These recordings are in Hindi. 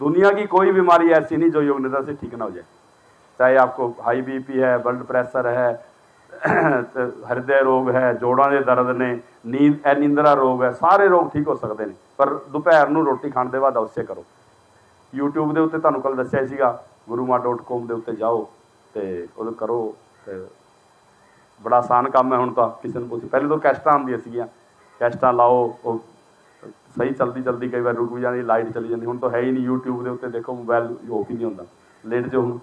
दुनिया की कोई बीमारी ऐसी नहीं जो योग निद्रा से ठीक ना हो जाए। चाहे आपको हाई बीपी है, ब्लड प्रेशर है, हृदय रोग है, जोड़ों के दर्द ने, नींद अनिंद्रा रोग है, सारे रोग ठीक हो सकते हैं। पर दोपहर ਨੂੰ रोटी खाने के बाद अवश्य करो। यूट्यूब के उत्ते तुहानूं कल दस्सिया सीगा guruma.com के उत्ते जाओ तो उधर करो। तो बड़ा आसान काम है। हुण तो किसी ने पुछ, पहले तो कैस्टां आउंदियां सीगियां, कैस्टां लाओ, वो सही चलती चलती कई बार रुक भी जाती, लाइट चली जाती। हुण तो है ही नहीं। यूट्यूब के उत्ते देखो मोबाइल ऑफ ही नहीं होंदा, लेट जाओ। हुण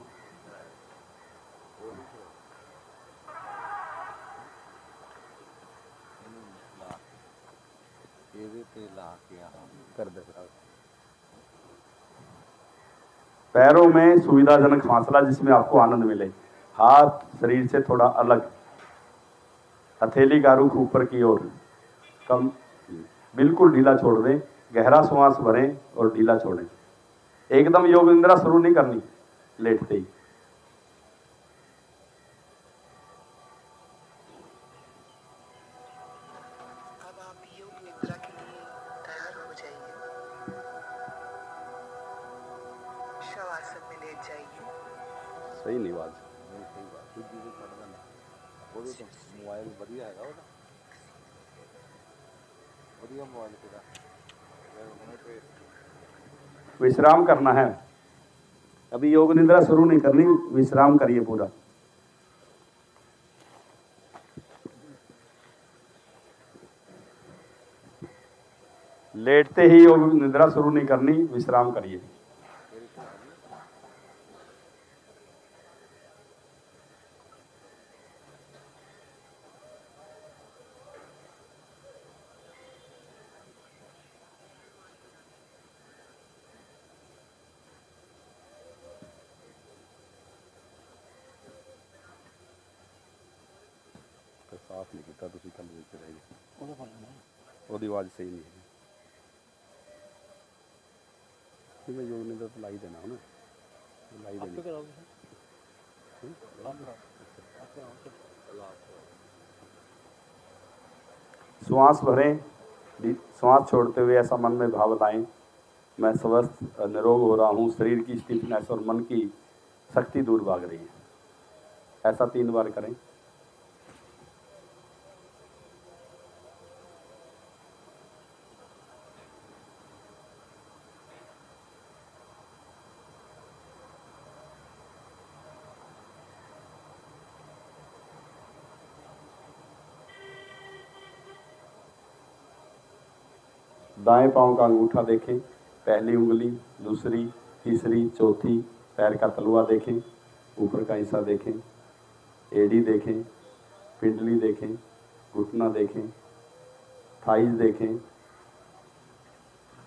कर दे। पैरों में सुविधाजनक फासला जिसमें आपको आनंद मिले। हाथ शरीर से थोड़ा अलग, हथेली का रुख ऊपर की ओर, कम बिल्कुल ढीला छोड़ दें। गहरा श्वास भरें और ढीला छोड़ें। एकदम योग निद्रा शुरू नहीं करनी लेटते ही। अब आप योग निद्रा के लिए तैयार हो जाइए। शवासन में लेट जाइए। सही नहीं आवाज मोबाइल बढ़िया है बढ़िया मोबाइल तेरा। विश्राम करना है। अभी योग निद्रा शुरू नहीं करनी, विश्राम करिए पूरा। लेटते ही योग निद्रा शुरू नहीं करनी, विश्राम करिए। साफ नहीं किया तुम कल देखते रहिए, वो आवाज़ सही नहीं है। मैं योग निद्रा तो लाई देना है ना, लाई देना। श्वास भरें, श्वास छोड़ते हुए ऐसा मन में भाव लाएं, मैं स्वस्थ निरोग हो रहा हूँ। शरीर की स्टिफनेस और मन की शक्ति दूर भाग रही है। ऐसा 3 बार करें। दाएं पांव का अंगूठा देखें, पहली उंगली, दूसरी, तीसरी, चौथी, पैर का तलवा देखें, ऊपर का हिस्सा देखें, एड़ी देखें, पिंडली देखें, घुटना देखें, थाइज देखें,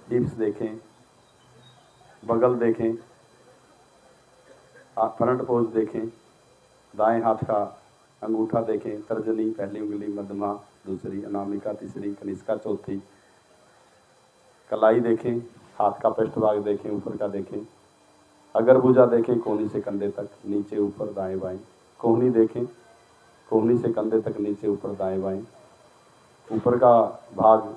हिप्स देखें, बगल देखें, फ्रंट पोज देखें, दाएं हाथ का अंगूठा देखें, तर्जनी, पहली उंगली, मध्यमा, दूसरी, अनामिका, तीसरी, कनिष्का, चौथी, कलाई देखें, हाथ का पृष्ठभाग देखें, ऊपर का देखें, अगर भुजा देखें, कोहनी से कंधे तक, नीचे ऊपर, दाएं बाएं, कोहनी देखें, कोहनी से कंधे तक, नीचे ऊपर, दाएं बाएं, ऊपर का भाग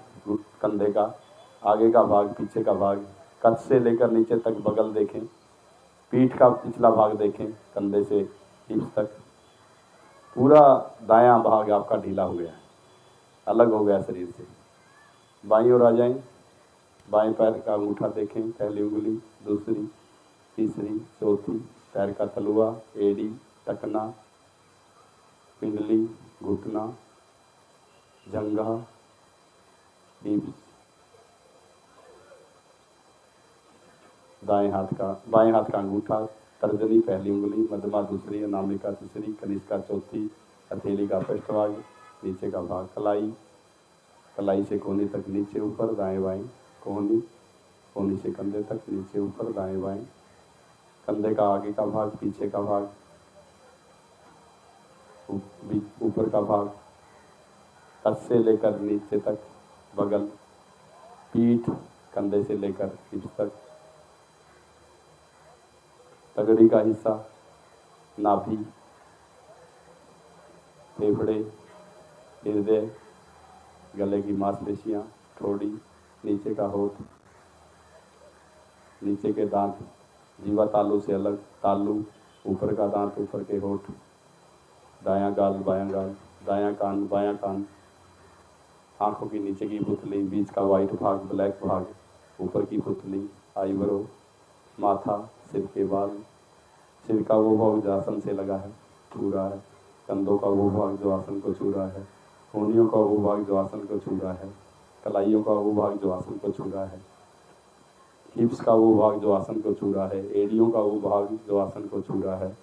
कंधे का, आगे का भाग, पीछे का भाग, कच्छ से लेकर नीचे तक बगल देखें, पीठ का पिछला भाग देखें, कंधे से हिप्स तक। पूरा दायां भाग आपका ढीला हो गया, अलग हो गया शरीर से। बाईं ओर आ जाएं, बाएं पैर का अंगूठा देखें, पहली उंगली, दूसरी, तीसरी, चौथी, पैर का तलुआ, एड़ी, टकना, पिंडली, घुटना, जंघा, हिप्स। बाएं हाथ का अंगूठा, तर्जनी, पहली उंगली, मध्यमा, दूसरी, अनामिका, तीसरी, कनिष्का, चौथी, हथेली का पृष्ठभाग, नीचे का भाग, कलाई, कलाई से कोहनी तक, नीचे ऊपर, दाएं बाएं, कोहनी, कोहनी से कंधे तक, नीचे ऊपर, दाएं बाएं, कंधे का आगे का भाग, पीछे का भाग, ऊपर का भाग, कस से लेकर नीचे तक बगल, पीठ, कंधे से लेकर हिप्स तक, तगड़ी का हिस्सा, नाभि, फेफड़े, हृदय, गले की मांसपेशियां, ठोड़ी, नीचे का होठ, नीचे के दांत जीवा तालू से अलग, तालू, ऊपर का दांत, ऊपर के होठ, दायां गाल, बायां गाल, दायां कान, बायां कान, आंखों की नीचे की पुतली, बीच का वाइट भाग, ब्लैक भाग, ऊपर की पुतली, आईब्रो, माथा, सिर के बाल, सिर का वो भाग जो आसन से लगा है, छू रहा है, कंधों का वो भाग जो आसन को छू रहा है, होनियों का वो भाग जो आसन को छू रहा है, कलाइयों का वो भाग जो आसन को छू रहा है, हिप्स का वो भाग जो आसन को छू रहा है, एड़ियों का वो भाग जो आसन को छू रहा है।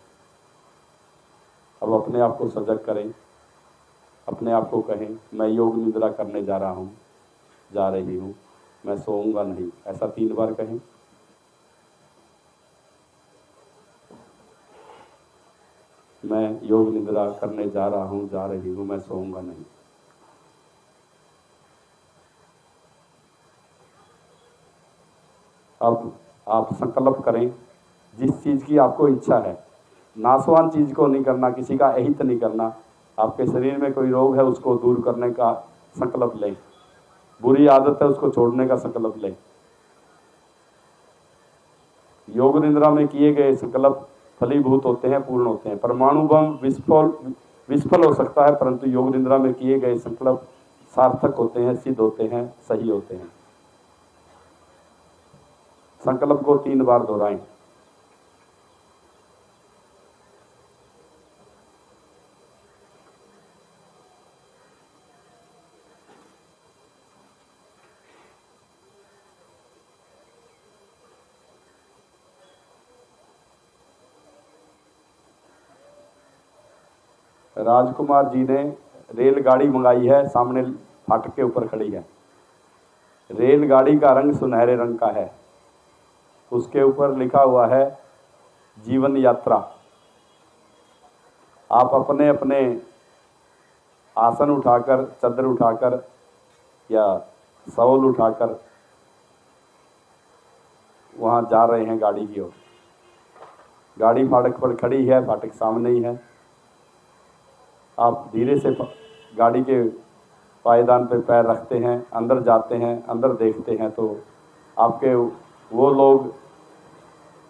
अब अपने आप को सजग करें, अपने आप को कहें, मैं योग निद्रा करने जा रहा हूँ, जा रही हूँ, मैं सोऊंगा नहीं। ऐसा 3 बार कहें। मैं योग निद्रा करने जा रहा हूँ, जा रही हूँ, मैं सोऊंगा नहीं। अब आप संकल्प करें, जिस चीज़ की आपको इच्छा है, नाशवान चीज़ को नहीं करना, किसी का अहित नहीं करना। आपके शरीर में कोई रोग है, उसको दूर करने का संकल्प लें। बुरी आदत है, उसको छोड़ने का संकल्प लें। योग निद्रा में किए गए संकल्प फलीभूत होते हैं, पूर्ण होते हैं। परमाणु बम विस्फल हो सकता है, परंतु योग निद्रा में किए गए संकल्प सार्थक होते हैं, सिद्ध होते हैं, सही होते हैं। संकल्प को 3 बार दोहराएं। राजकुमार जी ने रेलगाड़ी मंगाई है, सामने फाटक के ऊपर खड़ी है। रेलगाड़ी का रंग सुनहरे रंग का है, उसके ऊपर लिखा हुआ है जीवन यात्रा। आप अपने अपने आसन उठाकर, चादर उठाकर या शॉल उठाकर वहाँ जा रहे हैं गाड़ी की ओर। गाड़ी फाटक पर खड़ी है, फाटक सामने ही है। आप धीरे से गाड़ी के पायदान पे पैर रखते हैं, अंदर जाते हैं, अंदर देखते हैं तो आपके वो लोग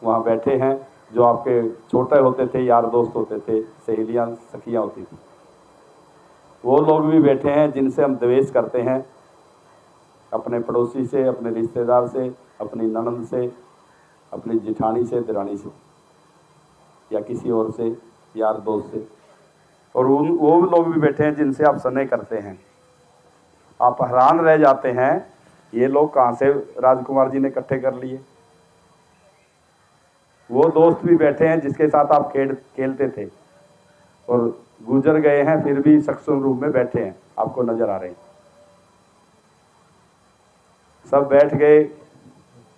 वहाँ बैठे हैं जो आपके छोटे होते थे, यार दोस्त होते थे, सहेलियाँ, सखियाँ होती थी। वो लोग भी बैठे हैं जिनसे हम द्वेष करते हैं, अपने पड़ोसी से, अपने रिश्तेदार से, अपनी ननद से, अपनी जिठानी से, दिरानी से, या किसी और से, यार दोस्त से। और वो लोग भी बैठे हैं जिनसे आप स्नेह करते हैं। आप हैरान रह जाते हैं, ये लोग कहाँ से राजकुमार जी ने इकट्ठे कर लिए। वो दोस्त भी बैठे हैं जिसके साथ आप खेलते थे और गुजर गए हैं, फिर भी सक्षम रूप में बैठे हैं, आपको नजर आ रहे हैं। सब बैठ गए,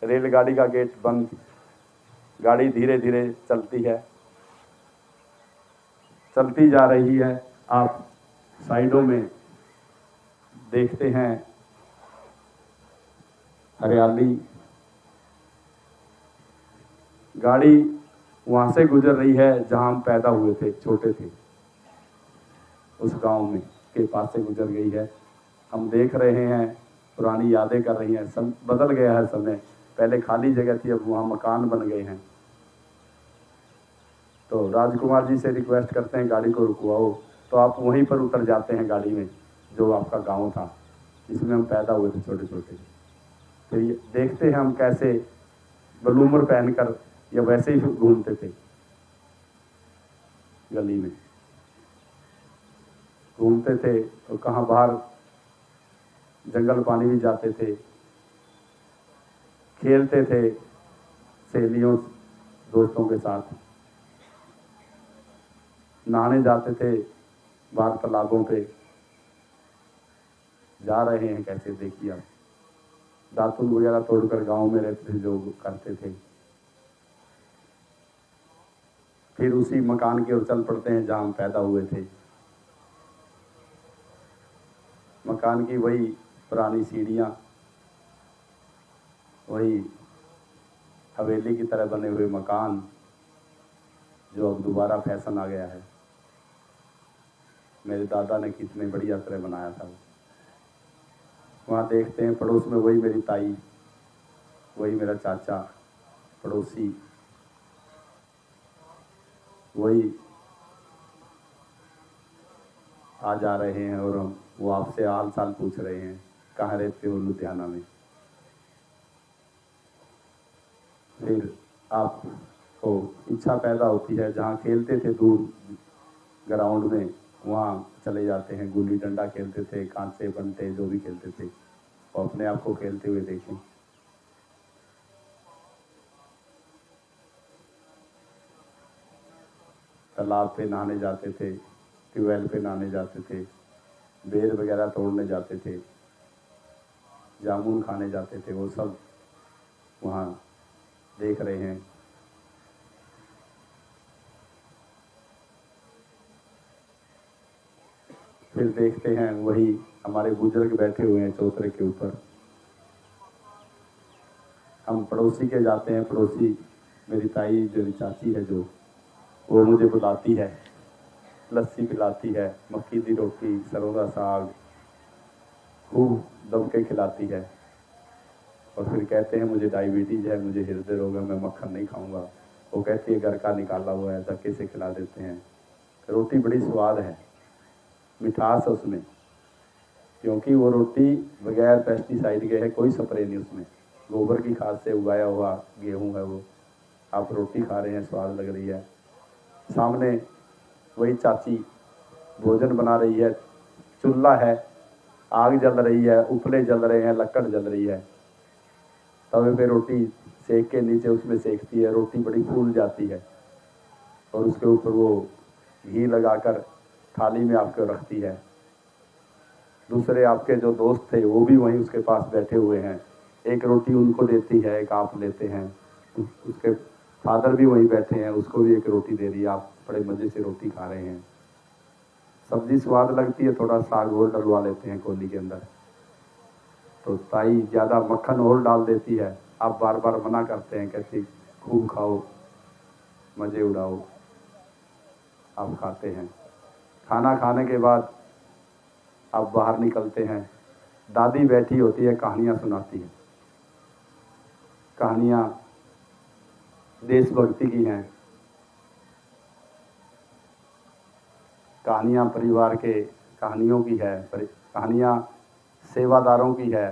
रेलगाड़ी का गेट बंद, गाड़ी धीरे धीरे चलती है, चलती जा रही है। आप साइडों में देखते हैं हरियाली, गाड़ी वहाँ से गुजर रही है जहाँ हम पैदा हुए थे, छोटे थे, उस गांव में के पास से गुजर गई है। हम देख रहे हैं, पुरानी यादें कर रही हैं। सब बदल गया है समय, पहले खाली जगह थी, अब वहाँ मकान बन गए हैं। तो राजकुमार जी से रिक्वेस्ट करते हैं गाड़ी को रुकवाओ, तो आप वहीं पर उतर जाते हैं गाड़ी में, जो आपका गांव था जिसमें हम पैदा हुए थे छोटे छोटे। तो ये देखते हैं हम कैसे बलूमर पहनकर या वैसे ही घूमते थे, गली में घूमते थे, तो कहाँ बाहर जंगल पानी भी जाते थे, खेलते थे सहेलियों दोस्तों के साथ, नहाने जाते थे बाहर तालाबों पे। जा रहे हैं कैसे, देखिए आप, दातुन वगैरह तोड़कर गांव में रहते थे जो करते थे। फिर उसी मकान की ओर चल पड़ते हैं जहां हम पैदा हुए थे। मकान की वही पुरानी सीढ़ियां, वही हवेली की तरह बने हुए मकान, जो अब दोबारा फैशन आ गया है। मेरे दादा ने कितने बढ़िया तरह बनाया था। वहाँ देखते हैं पड़ोस में वही मेरी ताई, वही मेरा चाचा, पड़ोसी वही आ जा रहे हैं और वो आपसे हाल चाल पूछ रहे हैं, कहाँ रहते हो? लुधियाना में। फिर आपको इच्छा पैदा होती है, जहाँ खेलते थे दूर ग्राउंड में, वहाँ चले जाते हैं। गुल्ली डंडा खेलते थे, कांचे बनते, जो भी खेलते थे, और अपने आप को खेलते हुए देखें। तालाब पे नहाने जाते थे, ट्यूबवेल पे नहाने जाते थे, बेर वगैरह तोड़ने जाते थे, जामुन खाने जाते थे, वो सब वहाँ देख रहे हैं। फिर देखते हैं वही हमारे बुजुर्ग बैठे हुए हैं चौतरे के ऊपर। हम पड़ोसी के जाते हैं, पड़ोसी मेरी ताई जो चाची है, जो वो मुझे बुलाती है, लस्सी पिलाती है, मक्की दी रोटी, सरों का साग खूब दम के खिलाती है। और फिर कहते हैं मुझे डायबिटीज है, मुझे हृदय रोग है, मैं मक्खन नहीं खाऊंगा। वो कहती है घर का निकाला हुआ है, धक्के से खिला देते हैं। रोटी बड़ी स्वाद है, मिठास है उसमें, क्योंकि वो रोटी बगैर पेस्टिसाइड के है, कोई स्प्रे नहीं उसमें, गोबर की खाद से उगाया हुआ गेहूं है वो। आप रोटी खा रहे हैं, स्वाद लग रही है। सामने वही चाची भोजन बना रही है, चूल्हा है, आग जल रही है, उपले जल रहे हैं, लकड़ जल रही है, तवे पे रोटी सेक के नीचे उसमें सेकती है, रोटी बड़ी फूल जाती है, और उसके ऊपर वो घी लगाकर थाली में आपको रखती है। दूसरे आपके जो दोस्त थे वो भी वहीं उसके पास बैठे हुए हैं, एक रोटी उनको देती है, एक आप लेते हैं। उसके फादर भी वहीं बैठे हैं, उसको भी एक रोटी दे दी, आप बड़े मज़े से रोटी खा रहे हैं। सब्जी स्वाद लगती है, थोड़ा साग और डलवा लेते हैं कोली के अंदर, तो ताई ज़्यादा मक्खन और डाल देती है। आप बार बार मना करते हैं, कहती खूब खाओ, मज़े उड़ाओ। आप खाते हैं। खाना खाने के बाद आप बाहर निकलते हैं, दादी बैठी होती है, कहानियाँ सुनाती है। कहानियाँ देशभक्ति की हैं, कहानियाँ परिवार के कहानियों की है, कहानियाँ सेवादारों की है।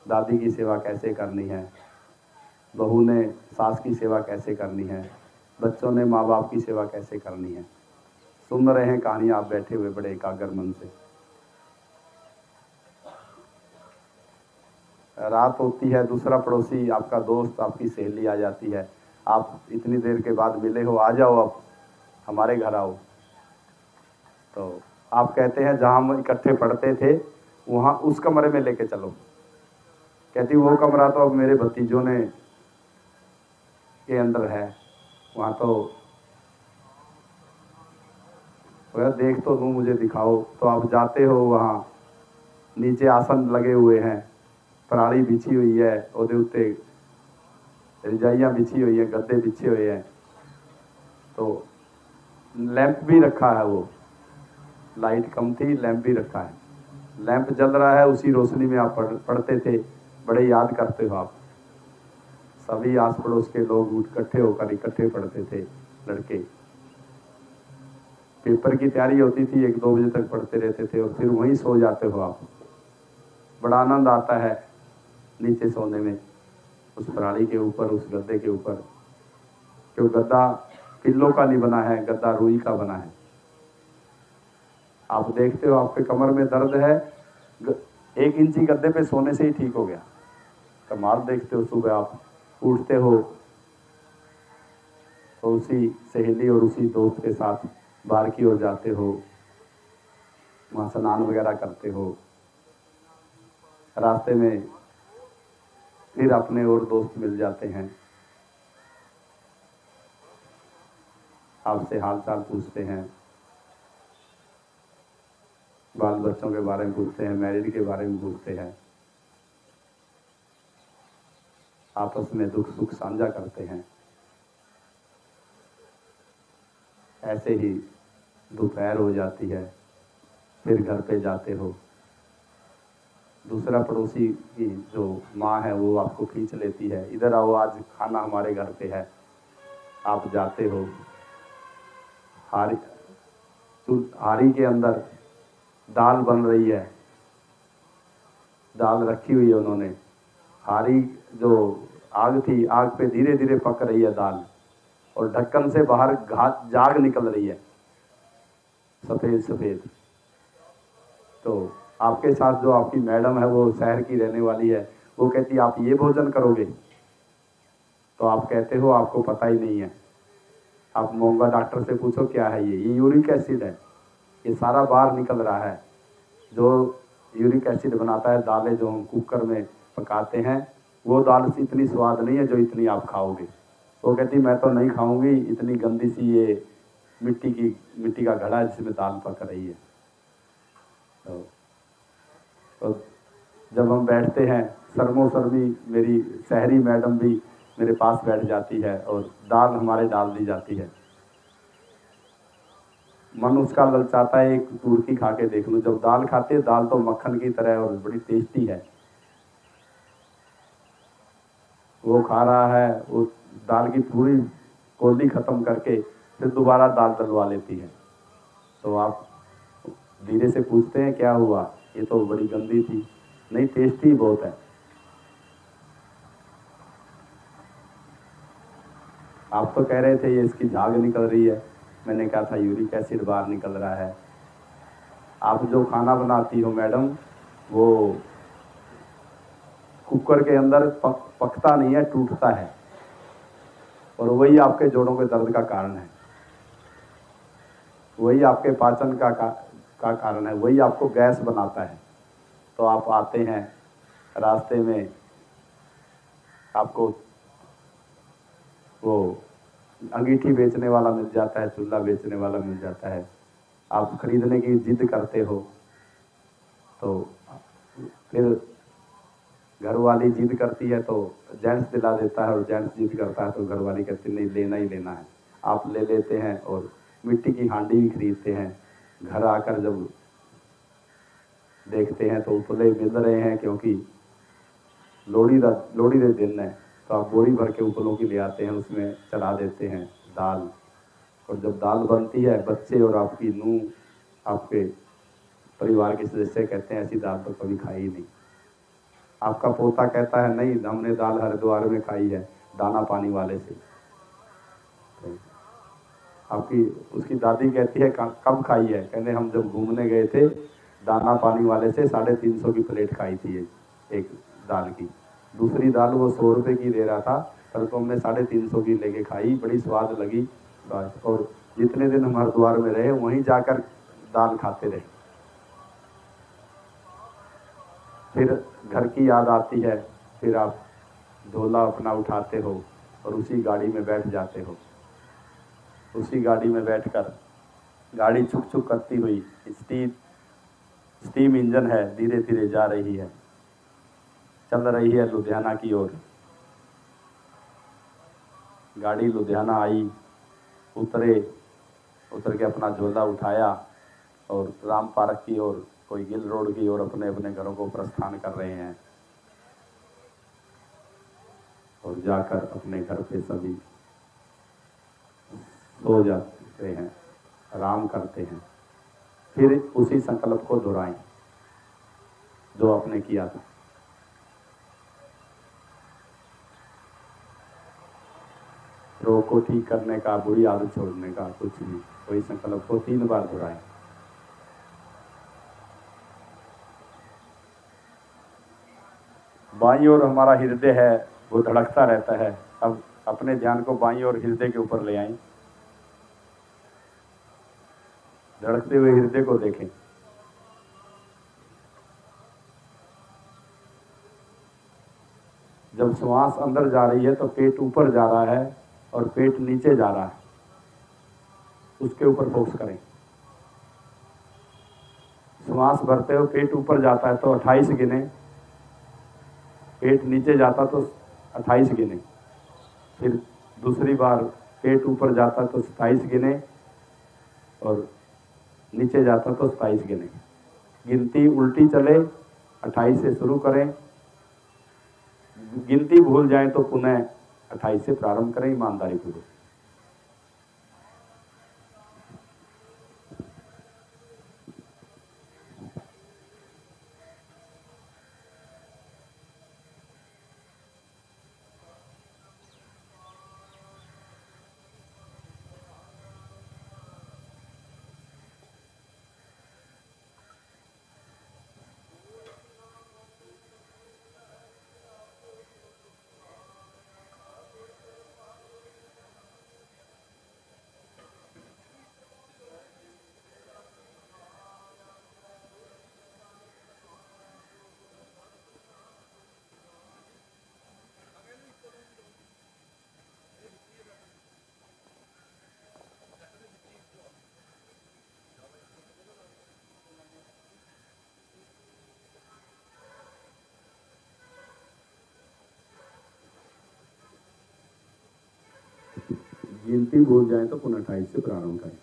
दादी की सेवा कैसे करनी है, बहू ने सास की सेवा कैसे करनी है, बच्चों ने माँ बाप की सेवा कैसे करनी है। सुन रहे हैं कहानियाँ आप बैठे हुए बड़े एकाग्र मन से। रात होती है, दूसरा पड़ोसी, आपका दोस्त, आपकी सहेली आ जाती है, आप इतनी देर के बाद मिले हो, आ जाओ अब हमारे घर आओ। तो आप कहते हैं जहाँ हम इकट्ठे पढ़ते थे वहाँ उस कमरे में लेके चलो। कहती वो कमरा तो अब मेरे भतीजों ने के अंदर है, वहाँ तो वह देख तो दूँ, मुझे दिखाओ। तो आप जाते हो, वहाँ नीचे आसन लगे हुए हैं, पराली बिछी हुई है, ਉਹਦੇ ਉੱਤੇ रजाइयाँ बिछी हुई हैं, गद्दे बिछे हुए हैं, तो लैंप भी रखा है, वो लाइट कम थी, लैंप भी रखा है, लैंप जल रहा है, उसी रोशनी में आप पढ़ते थे। बड़े याद करते हो आप। सभी आस पड़ोस के लोग इकट्ठे होकर इकट्ठे पढ़ते थे, लड़के। पेपर की तैयारी होती थी, 1-2 बजे तक पढ़ते रहते थे, और फिर वहीं सो जाते हो आप। बड़ा आनंद आता है नीचे सोने में, उस पराली के ऊपर, उस गद्दे के ऊपर, क्यों गद्दा पिल्लों का नहीं बना है, गद्दा रुई का बना है। आप देखते हो आपके कमर में दर्द है, 1 इंची गद्दे पे सोने से ही ठीक हो गया। कमाल देखते हो, सुबह आप उठते हो तो उसी सहेली और उसी दोस्त के साथ बाहर की ओर जाते हो, वहाँ स्नान वगैरह करते हो। रास्ते में फिर अपने और दोस्त मिल जाते हैं, आपसे हाल चाल पूछते हैं, बाल बच्चों के बारे में पूछते हैं, मैरिज के बारे में पूछते हैं, आपस में दुख सुख साझा करते हैं। ऐसे ही दोपहर हो जाती है, फिर घर पे जाते हो। दूसरा पड़ोसी की जो माँ है वो आपको खींच लेती है, इधर आओ आज खाना हमारे घर पे है। आप जाते हो, हारी हारी के अंदर दाल बन रही है, दाल रखी हुई है उन्होंने, हारी जो आग थी, आग पे धीरे धीरे पक रही है दाल, और ढक्कन से बाहर जाग निकल रही है सफ़ेद सफ़ेद। तो आपके साथ जो आपकी मैडम है वो शहर की रहने वाली है, वो कहती आप ये भोजन करोगे? तो आप कहते हो आपको पता ही नहीं है। आप मोंगा डॉक्टर से पूछो क्या है ये यूरिक एसिड है, ये सारा बाहर निकल रहा है। जो यूरिक एसिड बनाता है दालें जो हम कुकर में पकाते हैं, वो दाल से इतनी स्वाद नहीं है जो इतनी आप खाओगे। वो कहती मैं तो नहीं खाऊंगी, इतनी गंदी सी ये मिट्टी का घड़ा जिसमें दाल पक रही है। तो जब हम बैठते हैं, शर्मो शर्मी मेरी शहरी मैडम भी मेरे पास बैठ जाती है और दाल हमारे डाल दी जाती है। मन उसका ललचाता है एक तुर्की खा के देख लूं। जब दाल खाते हैं, दाल तो मक्खन की तरह और बड़ी टेस्टी है। वो खा रहा है, वो दाल की पूरी कोली खत्म करके फिर दोबारा दाल डलवा लेती है। तो आप धीरे से पूछते हैं क्या हुआ? ये तो बड़ी गंदी थी। नहीं, टेस्टी बहुत है। आप तो कह रहे थे ये इसकी झाग निकल रही है, मैंने कहा था यूरिक एसिड बाहर निकल रहा है। आप जो खाना बनाती हो मैडम, वो कुकर के अंदर पकता नहीं है, टूटता है, और वही आपके जोड़ों के दर्द का कारण है, वही आपके पाचन का कारण है, वही आपको गैस बनाता है। तो आप आते हैं, रास्ते में आपको वो अंगीठी बेचने वाला मिल जाता है, चूल्हा बेचने वाला मिल जाता है, आप खरीदने की जिद करते हो। तो फिर घर वाली जिद करती है तो जेंट्स दिला देता है, और जेंट्स जिद करता है तो घर वाली कहती नहीं, लेना ही लेना है। आप ले लेते हैं और मिट्टी की हांडी भी खरीदते हैं। घर आकर जब देखते हैं तो उपले मिल रहे हैं, क्योंकि लोहड़ी दे दिन है। तो आप बोरी भर के उपलों की ले आते हैं, उसमें चढ़ा देते हैं दाल। और जब दाल बनती है, बच्चे और आपकी नूह, आपके परिवार के सदस्य कहते हैं ऐसी दाल तो कभी खाई ही नहीं। आपका पोता कहता है नहीं, हमने दाल हरिद्वार में खाई है, दाना पानी वाले से। तो आपकी उसकी दादी कहती है कब खाई है? कहते हम जब घूमने गए थे, दाना पानी वाले से 350 की प्लेट खाई थी एक दाल की। दूसरी दाल वो 100 रुपये की दे रहा था, पर तो हमने 350 की लेके खाई, बड़ी स्वाद लगी बस। और जितने दिन हम हरिद्वार में रहे, वहीं जाकर दाल खाते रहे। फिर घर की याद आती है, फिर आप झोला अपना उठाते हो और उसी गाड़ी में बैठ जाते हो। उसी गाड़ी में बैठकर, गाड़ी छुक छुक करती हुई, स्टीम इंजन है, धीरे धीरे जा रही है, चल रही है लुधियाना की ओर। गाड़ी लुधियाना आई, उतर के अपना झोला उठाया और राम पार्क की ओर, कोई गिल रोड की ओर अपने अपने घरों को प्रस्थान कर रहे हैं। और जाकर अपने घर पे सभी सो जाते हैं, आराम करते हैं। फिर उसी संकल्प को दोहराएं जो आपने किया था। रोग को ठीक करने का, बुरी आदत छोड़ने का, कुछ नहीं, वही संकल्प को 3 बार दोहराएं। बाईं ओर हमारा हृदय है, वो धड़कता रहता है। अब अपने ध्यान को बाईं ओर हृदय के ऊपर ले आएं। धड़कते हुए हृदय को देखें। जब श्वास अंदर जा रही है तो पेट ऊपर जा रहा है और पेट नीचे जा रहा है, उसके ऊपर फोकस करें। श्वास भरते हुए पेट ऊपर जाता है तो 28 गिने, पेट नीचे जाता तो 28 गिने। फिर दूसरी बार पेट ऊपर जाता तो 27 गिने और नीचे जाता तो 27 गिने। गिनती उल्टी चले 28 से शुरू करें, गिनती भूल जाए तो पुनः 28 से प्रारंभ करें ईमानदारी पूर्वक। गिनती भूल जाए तो पुनः 28 से प्रारंभ करें।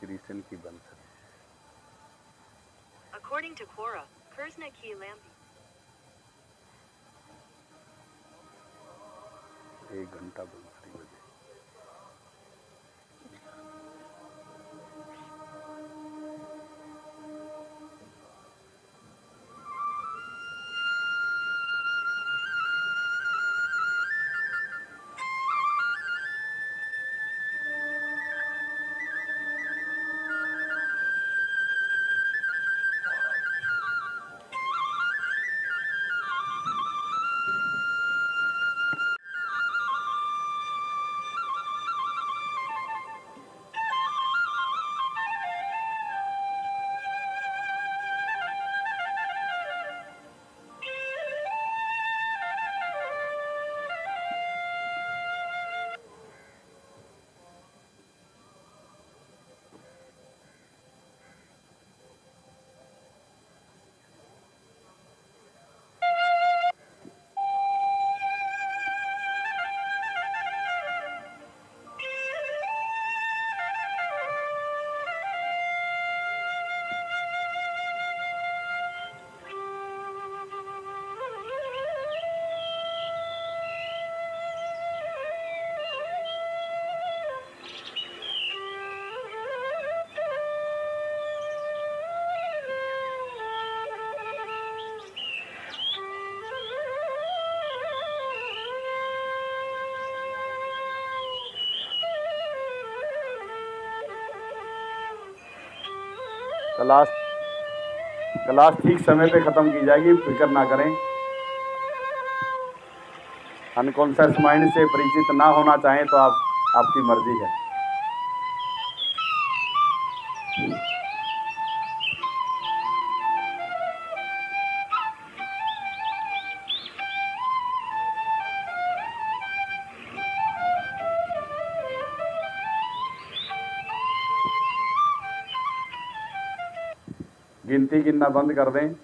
क्रिशन की बंद करें। According to Quora, Kurzna Ki Lampi. 1 घंटा बंद करी बजे। क्लास ठीक समय पे ख़त्म की जाएगी, फिक्र ना करें। अनकॉन्शियस माइंड से परिचित ना होना चाहें तो आपकी मर्जी है। गिनती गिनना बंद कर दें।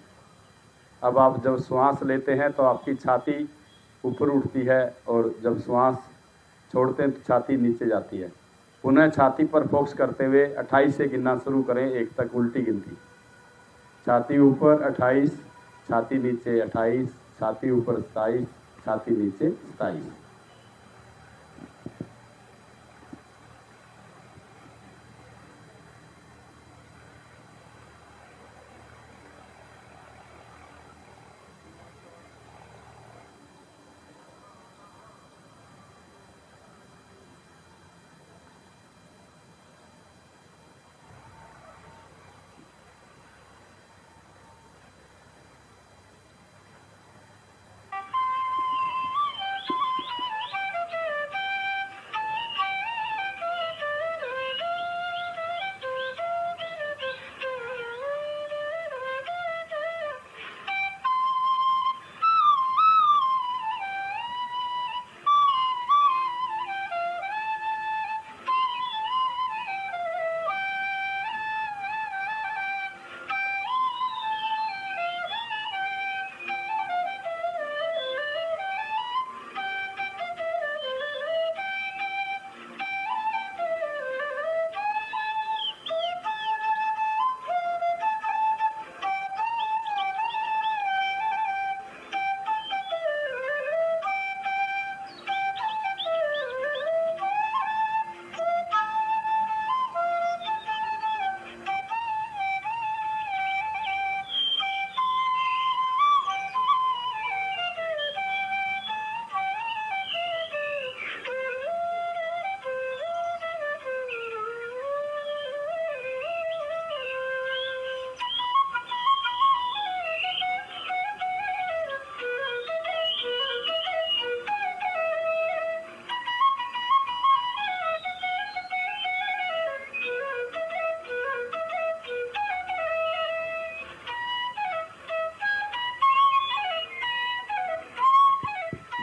अब आप जब श्वास लेते हैं तो आपकी छाती ऊपर उठती है और जब श्वास छोड़ते हैं तो छाती नीचे जाती है। पुनः छाती पर फोकस करते हुए 28 से गिनना शुरू करें, 1 तक उल्टी गिनती। छाती ऊपर 28, छाती नीचे 28, छाती ऊपर 27, छाती नीचे 27।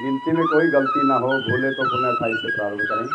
गिनती में कोई गलती ना हो, भूले तो पुनः 28 से प्रारंभ करें।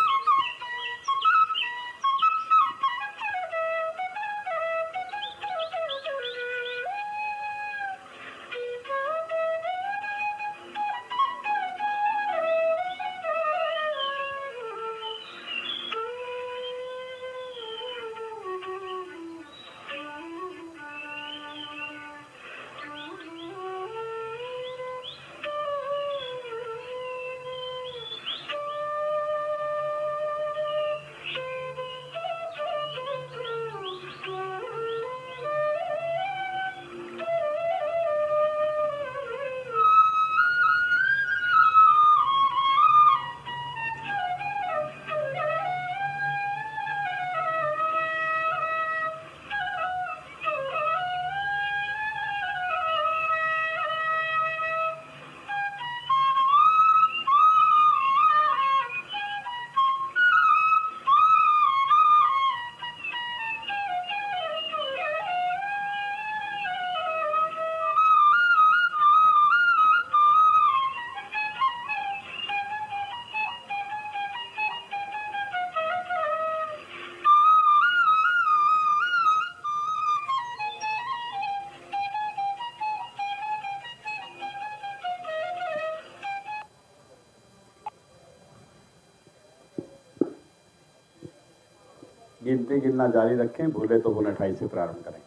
गिनती गिनना जारी रखें, भूले तो पुनः 28 से प्रारंभ करें।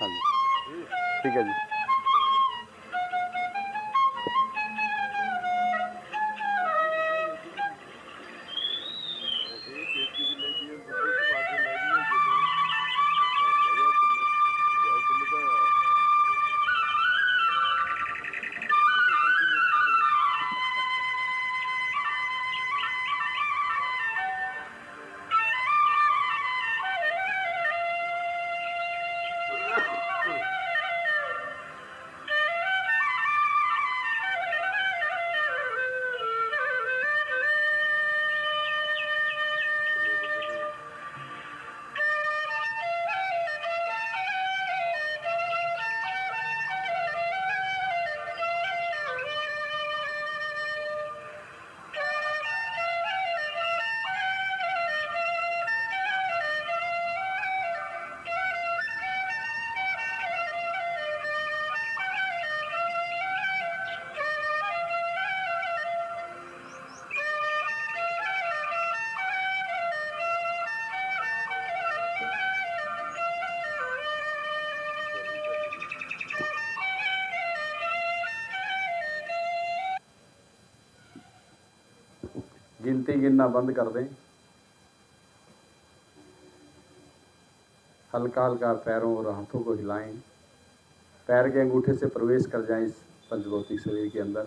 हाँ जी, ठीक है जी। गिनती गिनना बंद कर दें। हल्का हल्का पैरों और हाथों को हिलाएं। पैर के अंगूठे से प्रवेश कर जाएं इस पंचभौतिक शरीर के अंदर।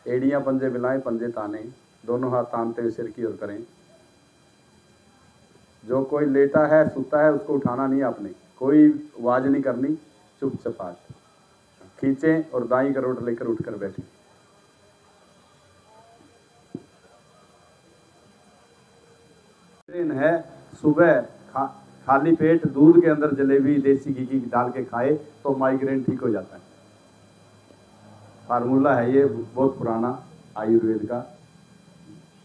एड़ियां पंजे मिलाएं, पंजे ताने, दोनों हाथ तानते हुए सिर की ओर करें। जो कोई लेटा है, सुता है, उसको उठाना नहीं आपने, कोई आवाज नहीं करनी, चुपचाप खींचें और दाईं करवट लेकर उठकर बैठें। है सुबह खाली पेट दूध के अंदर जलेबी देसी घी की डाल के खाए तो माइग्रेन ठीक हो जाता है। फार्मूला है ये, बहुत पुराना आयुर्वेद का।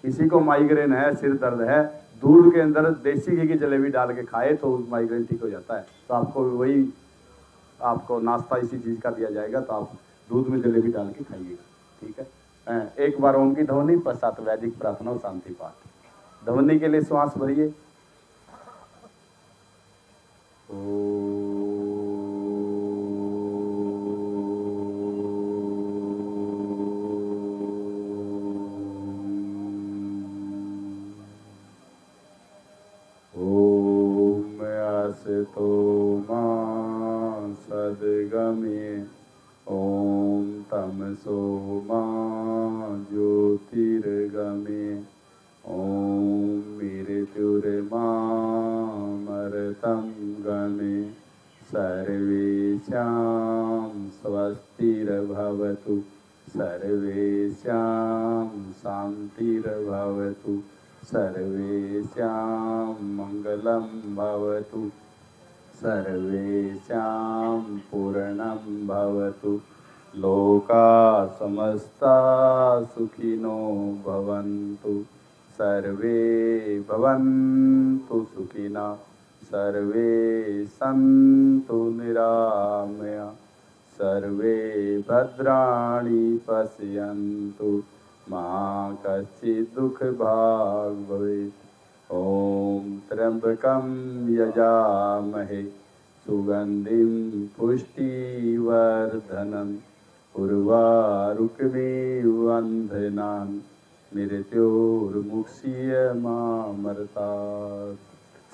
किसी को माइग्रेन है, सिर दर्द है, दूध के अंदर देसी घी की जलेबी डाल के खाए तो माइग्रेन ठीक हो जाता है। तो आपको वही, आपको नाश्ता इसी चीज़ का दिया जाएगा, तो आप दूध में जलेबी डाल के खाइएगा, ठीक है। एक बार ओम की ध्वनि, पश्चात वैदिक प्रार्थना और शांति पाठ। ध्वनि के लिए श्वास भरिए। ओम अस्तु तमसो मा ज्योतिर्गमे ॐ मृत्युर्मामृतं गमे सर्वेषां स्वस्तिर्भवतु सर्वेषां शान्तिर्भवतु सर्वेषां मङ्गलं भवतु सर्वेषां पूर्णं भवतु लोका समस्ता सुखिनो भवन्तु सर्वे भवन्तु सुखिनः सर्वे सन्तु निरामया सर्वे भद्राणि पश्यन्तु मा कश्चित् दुःखभाग् भवेत् ॐ त्र्यम्बकं यजामहे सुगन्धिं पुष्टिवर्धनम् उर्वारुकमेवन्धनान् मृत्योर्मुक्षीयमामृतात्।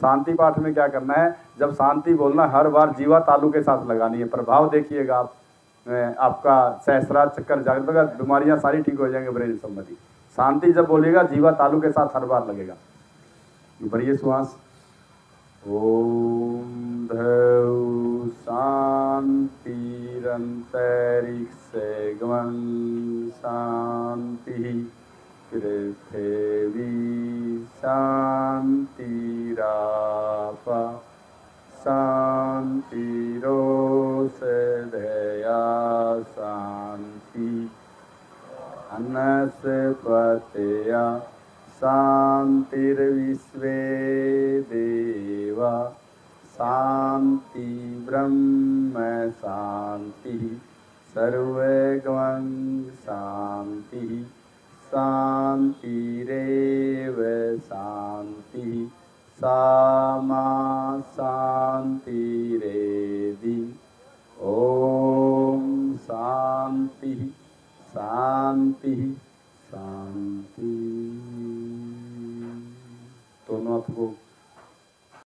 शांति पाठ में क्या करना है, जब शांति बोलना हर बार जीवा तालु के साथ लगानी है। प्रभाव देखिएगा आप, आपका सहस्रार चक्कर जागृत होगा, बीमारियां सारी ठीक हो जाएंगे ब्रेन संबंधी। शांति जब बोलेगा जीवा तालु के साथ हर बार लगेगा। भरिए श्वास। ओम धौ शांतिरंतरिक्षगमं शांति पृथिवी शांतिरापः शांतिरोषधया शांति वनस्पतयः शांतिर्विश्वे देवा शांति ब्रह्म शांति सर्वगमं शांति शांतिरेव शांति सामा शांतिरेधि। ओम शांति शांति शांति। दोनों हाथ को